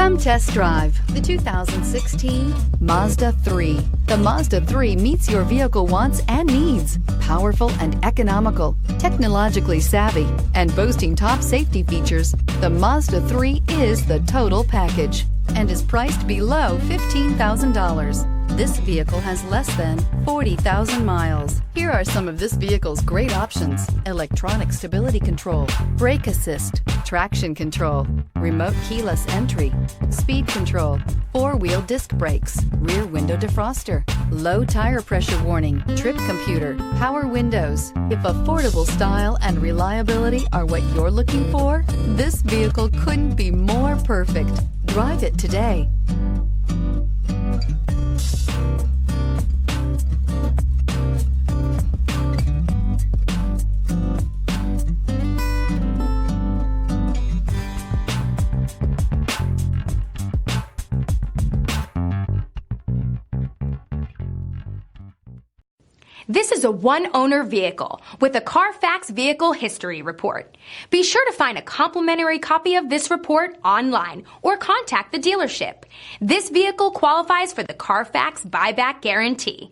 Come test drive the 2016 Mazda 3. The Mazda 3 meets your vehicle wants and needs. Powerful and economical, technologically savvy, and boasting top safety features, the Mazda 3 is the total package and is priced below $15,000. This vehicle has less than 40,000 miles. Here are some of this vehicle's great options: electronic stability control, brake assist, traction control, remote keyless entry, speed control, four-wheel disc brakes, rear window defroster, low tire pressure warning, trip computer, power windows. If affordable style and reliability are what you're looking for, this vehicle couldn't be more perfect. Drive it today. This is a one-owner vehicle with a Carfax Vehicle History Report. Be sure to find a complimentary copy of this report online or contact the dealership. This vehicle qualifies for the Carfax Buyback Guarantee.